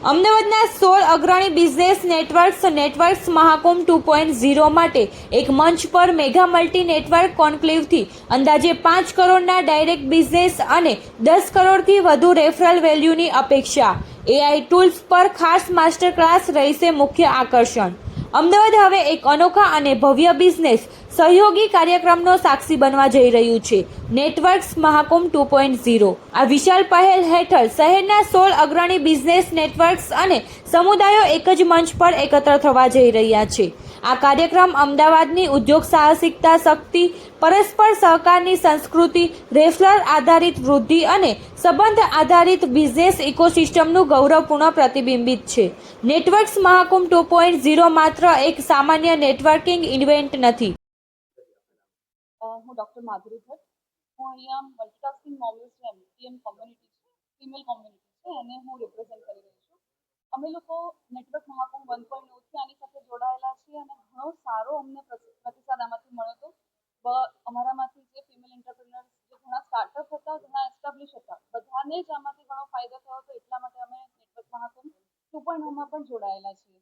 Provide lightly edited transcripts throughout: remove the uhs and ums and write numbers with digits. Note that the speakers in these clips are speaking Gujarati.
અમદાવાદના 16 અગ્રણી બિઝનેસ નેટવર્ક્સ મહાકુંભ 2.0 માટે એક મંચ પર મેગા મલ્ટી નેટવર્ક કોન્ક્લેવથી અંદાજે 5 કરોડના ડાયરેક્ટ બિઝનેસ અને 10 કરોડથી વધુ રેફરલ વેલ્યુની અપેક્ષા. એઆઈ ટૂલ્સ પર ખાસ માસ્ટર ક્લાસ રહેશે મુખ્ય આકર્ષણ. અમદાવાદ હવે એક અનોખા અને ભવ્ય બિઝનેસ સહયોગી કાર્યક્રમનો સાક્ષી બનવા જઈ રહ્યું છે. નેટવર્ક્સ મહાકુંભ 2.0 આ વિશાળ પહેલ હેઠળ શહેરના 16 અગ્રણી બિઝનેસ નેટવર્ક્સ અને સમુદાયો એક જ મંચ પર એકત્ર થવા જઈ રહ્યા છે. આ કાર્યક્રમ અમદાવાદની ઉદ્યોગ સાહસિકતા શક્તિ, પરસ્પર સહકારની સંસ્કૃતિ, રેફરલ આધારિત વૃદ્ધિ અને સંબંધ આધારિત બિઝનેસ ઇકોસિસ્ટમનું ગૌરવપૂર્ણ પ્રતિબિંબિત છે. નેટવર્ક્સ મહાકુંભ 2.0 માત્ર એક સામાન્ય નેટવર્કિંગ ઇવેન્ટ નથી. હું ડૉક્ટર માધુરી ભટ્ટ. હું અહીંયા મલ્ટીટાસ્કિંગ મોમ્સ છે, એમટીએમ કોમ્યુનિટી છે, ફિમેલ કોમ્યુનિટી છે, એને હું રિપ્રેઝેન્ટ કરી રહી છું. અમે લોકો નેટવર્ક મહાકુંભ 1.0થી આની સાથે જોડાયેલા છીએ અને ઘણો સારો અમને પ્રતિસાદ આમાંથી મળ્યો હતો. અમારામાંથી જે ફિમેલ એન્ટરપ્રિનર્સ, જે ઘણા સ્ટાર્ટઅપ હતા, ઘણા એસ્ટાબ્લિશ હતા, બધાને જ આમાંથી ઘણો ફાયદો થયો હતો. એટલા માટે અમે નેટવર્ક મહાકુંભ 2.0માં પણ જોડાયેલા છીએ.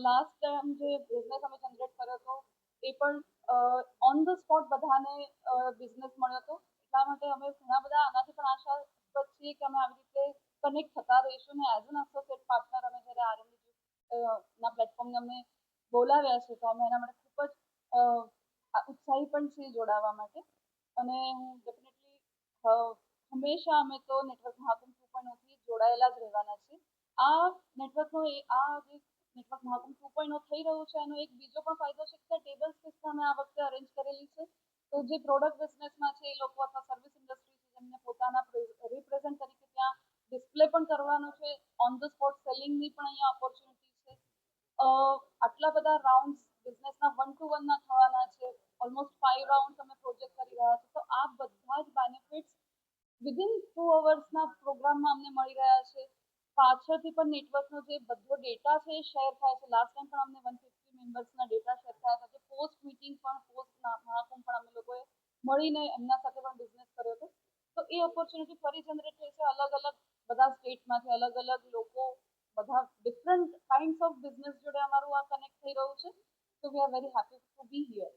લાસ્ટ ટાઈમ જે બિઝનેસ અમે જનરેટ કર્યો હતો એ પણ ઓન ધ સ્પોટ બધાને બિઝનેસ મળ્યો હતો. એટલા માટે અમે ઘણા બધા આનાથી પણ આશાસ્પદ છીએ કે અમે આવી રીતે કનેક્ટ થતા રહીશું ને એઝ એન એસોસિએટ પાર્ટનર અમે જ્યારે આરએમડી ના પ્લેટફોર્મને અમે બોલાવ્યા છે તો અમે એના માટે ખૂબ જ ઉત્સાહી પણ છીએ જોડાવા માટે. અને હું ડેફિનેટલી હંમેશા અમે તો નેટવર્ક મહાકુંભ 2.0થી જોડાયેલા જ રહેવાના છીએ. આ નેટવર્કનો જે નેટવર્ક મહાકુંભ 2.0 થઈ રહ્યું છે એનો એક બીજો પણ ફાયદો છે કે ટેબલ સિસ્ટમ અમે આ વખતે અરેન્જ કરેલી છે. તો જે પ્રોડક્ટ બિઝનેસમાં છે એ લોકો અથવા સર્વિસ ઇન્ડસ્ટ્રી છે જેમને પોતાના રિપ્રેઝન્ટ તરીકે ત્યાં ડિસ્પ્લે પણ કરવાનું છે, ઓન ધ સ્પોટ સેલિંગની પણ અહીંયા ઓપોર્ચ્યુનિટી છે. આટલા બધા રાઉન્ડ્સ બિઝનેસના 1 to 1ના થવાના છે. ઓલમોસ્ટ 5 રાઉન્ડ્સ અમે પ્રોજેક્ટ કરી રહ્યા છે. તો આ બધા જ બેનિફિટ્સ વિધિન 2 અવર્સના પ્રોગ્રામમાં અમને મળી રહ્યા છે. પાછળથી પણ નેટવર્કનો જે બધો ડેટા છે એ શેર થાય છે. લાસ્ટ ટાઈમ પણ અમને 150 મેમ્બર્સના ડેટા શેર થયા હતા. જે પોસ્ટ મીટિંગ પણ પોસ્ટ મહાકુંભ પણ અમે લોકોએ મળીને એમના સાથે પણ બિઝનેસ કર્યો હતો. તો એ ઓપોર્ચ્યુનિટી ફરી જનરેટ થઈ છે. અલગ અલગ બધા સ્ટેટમાંથી અલગ અલગ લોકો, બધા ડિફરન્ટ કાઇન્ડ્સ ઓફ બિઝનેસ જોડે અમારું આ કનેક્ટ થઈ રહ્યું છે. So we are very happy to be here.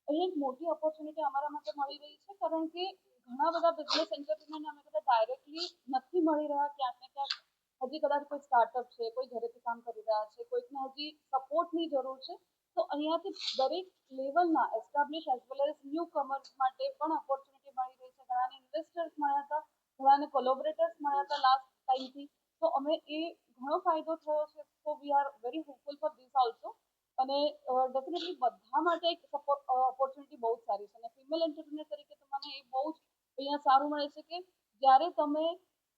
અહીં એક મોટી ઓપોર્ચ્યુનિટી અમારા માટે મળી રહી છે કારણ કે ઘણા બધા બિઝનેસ એન્ટરપ્રિનરને અમે કદાચ ડાયરેક્ટલી નથી મળી રહ્યા. ક્યાંક ને ક્યાંક હજી કદાચ કોઈ સ્ટાર્ટઅપ છે, કોઈ ઘરેથી કામ કરી રહ્યા છે, કોઈકને હજી સપોર્ટની જરૂર છે. તો અહીંયાથી દરેક લેવલના establish as well as newcomers માટે પણ ઓપોર્ચ્યુનિટી મળી રહી છે. ઘણાને ઇન્વેસ્ટર્સ મળ્યા હતા, ઘણાને કોલેબોરેટર્સ મળ્યા હતા લાસ્ટ ટાઈમથી. તો અમે એ ઘણો ફાયદો થયો છે. So we are very hopeful for this also. અને ડેફિનેટલી બધા માટે એક ઓપોર્ચ્યુનિટી બહુ જ સારી છે. અને ફિમેલ એન્ટરપ્રિનર તરીકે તો મને એ બહુ જ અહીંયા સારું મળે છે કે જ્યારે તમે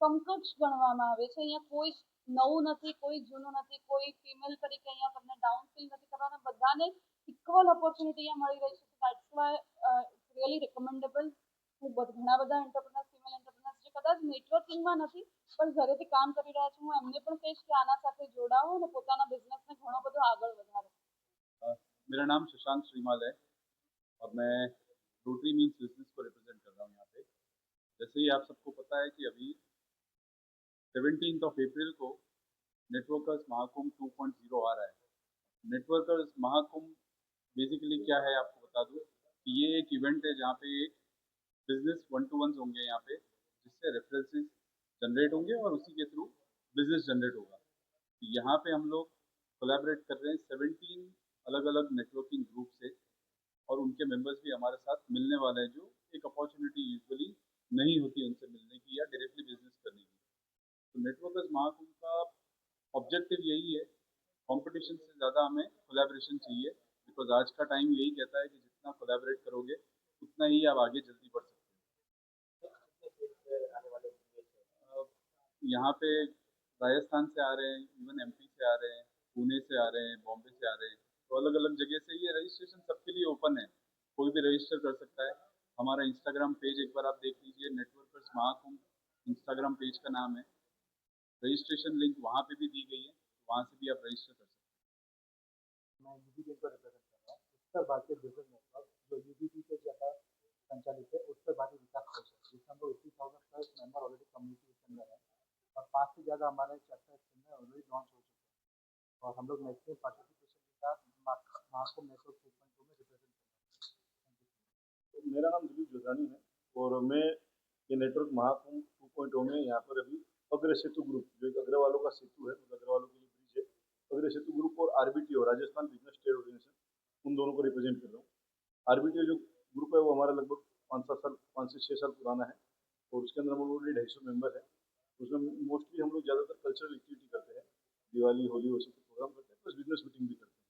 સમકક્ષ ગણવામાં આવે છે. અહીંયા કોઈ જ નવું નથી, કોઈ જૂનું નથી, કોઈ ફિમેલ તરીકે અહીંયા તમને ડાઉન ફીલ નથી કરવાના. બધાને ઇક્વલ ઓપોર્ચ્યુનિટી અહીંયા મળી રહી છે. That's why it's really recommendable. હું ઘણા બધા એન્ટરપ્રિનર્સ, ફિમેલ એન્ટરપ્રિનર્સ જે કદાચ નેટવર્કિંગમાં નથી પણ ઘરેથી કામ કરી રહ્યા છે, હું એમને પણ કહીશ કે આના સાથે જોડાવો અને પોતાના બિઝનેસને ઘણો બધો આગળ વધારો. मेरा नाम शशांक श्रीमाल है और मैं रोटरी मीन्स बिजनेस को रिप्रेजेंट कर रहा हूँ यहाँ पे। जैसे ही आप सबको पता है कि अभी 17th ऑफ अप्रैल को नेटवर्कर्स महाकुंभ 2.0 आ रहा है। नेटवर्कर्स महाकुंभ बेसिकली क्या है आपको बता दूँ कि ये एक इवेंट है जहाँ पे बिजनेस 1-to-1 होंगे यहाँ पे, जिससे रेफरेंसेस जनरेट होंगे और उसी के थ्रू बिजनेस जनरेट होगा। यहाँ पे हम लोग कोलैबोरेट कर रहे हैं 17 अलग अलग नेटवर्किंग ग्रुप से और उनके मेंबर्स भी हमारे साथ मिलने वाले हैं, जो एक अपॉर्चुनिटी यूजुअली नहीं होती उनसे मिलने की या डायरेक्टली बिजनेस करने की। तो नेटवर्कर्स महाकुंभ का ऑब्जेक्टिव यही है, कंपटीशन से ज़्यादा हमें कोलैबोरेशन चाहिए, बिकॉज आज का टाइम यही कहता है कि जितना कोलैबोरेट करोगे उतना ही आप आगे जल्दी बढ़ सकते हो। यहाँ पे राजस्थान से आ रहे हैं, इवन एमपी से आ रहे हैं, पुणे से आ रहे हैं, बॉम्बे से आ रहे हैं। तो अलग अलग जगह से ये रजिस्ट्रेशन सबके लिए ओपन है, कोई भी रजिस्टर कर सकता है। हमारा इंस्टाग्राम पेज एक बार आप देख लीजिए, नेटवर्कर्स महाकुंभ इंस्टाग्राम पेज का नाम है। रजिस्ट्रेशन लिंक वहाँ पे भी दी गई है, वहाँ से भी आप रजिस्टर कर सकते हैं। मैं यूबीपी को रिप्रेजेंट कर रहा हूँ, उत्तर भारतीय बिजनेस नेटवर्क, जो यूबीपी से जो था संचालित है उस पर भारी विकास कोर्स है जिसमें हम लोग 80,000 प्लस मेंबर ऑलरेडी कम्युनिटी के अंदर है और 5 से ज़्यादा हमारे चैप्टर इसके अंदर ऑलरेडी लॉन्च हो चुके हैं और हम लोग मैक्सिमम पार्टिसिपेशन के साथ महाकुंभ नेटवर्क 2.2 में रिप्रेजेंट कर रहे हैं। मेरा नाम दिलीप जोधानी है और मैं ये नेटवर्क महाकुंभ 2.0 में यहाँ पर अभी अग्र सेतु ग्रुप जो एक अग्रवालों का सेतु है, तो अग्रवालों के लिए ब्रिज है, अग्र सेतु ग्रुप और आरबीटीओ राजस्थान बिजनेस ट्रेड ऑर्गेनाइजेशन उन दोनों को रिप्रेजेंट कर रहा हूँ। आरबीटीओ जो ग्रुप है वो हमारा लगभग 5 से 6 साल पुराना है और उसके अंदर हम लोग 250 मेंबर है। उसमें मोस्टली हम लोग ज़्यादातर कल्चरल एक्टिविटी करते हैं, दिवाली होली वो सब प्रोग्राम करते हैं, प्लस बिजनेस मीटिंग भी करते हैं।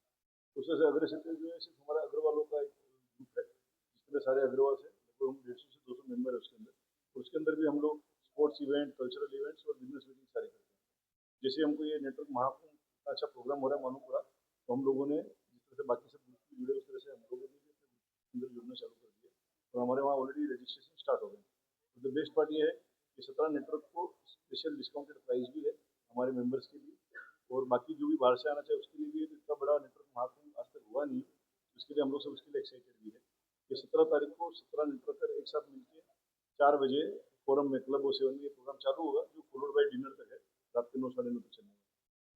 उसमें से अग्र सेतु जो है सिर्फ हमारा अग्रवालों का एक ग्रुप है जिसमें सारे अग्रवाल से लगभग हम 150 से 200 मेंबर है उसके अंदर। और उसके अंदर भी हम लोग स्पोर्ट्स इवेंट, कल्चरल इवेंट्स और बिजनेस मीटिंग सारे करते हैं। जैसे हमको ये नेटवर्क महाकुंभ का अच्छा प्रोग्राम हो रहा है मालूम पड़ा, तो हम लोगों ने जिस तरह से बाकी सब ग्रुप भी जुड़े उस तरह से हम लोगों ने भी अपने ग्रुप के अंदर जुड़ना चालू कर दिया और हमारे वहाँ ऑलरेडी रजिस्ट्रेशन स्टार्ट हो गए। तो द बेस्ट पार्ट ये है कि 17 नेटवर्क को स्पेशल डिस्काउंटेड प्राइस भी है हमारे मेंबर्स के लिए और बाकी जो भी बाहर से आना चाहे उसके लिए भी इतना बड़ा नेटवर्क महाकुंभ आज तक हुआ नहीं है, उसके लिए हम लोग सब उसके लिए एक्साइटेड भी है कि 17 तारीख को 17 नेटवर्कर एक साथ मिलकर 4 बजे फोरम में क्लब और 7 में ये प्रोग्राम चालू होगा जो फॉलोड बाय डिनर तक है, रात के 9 साढ़े 9 तक चलेगा।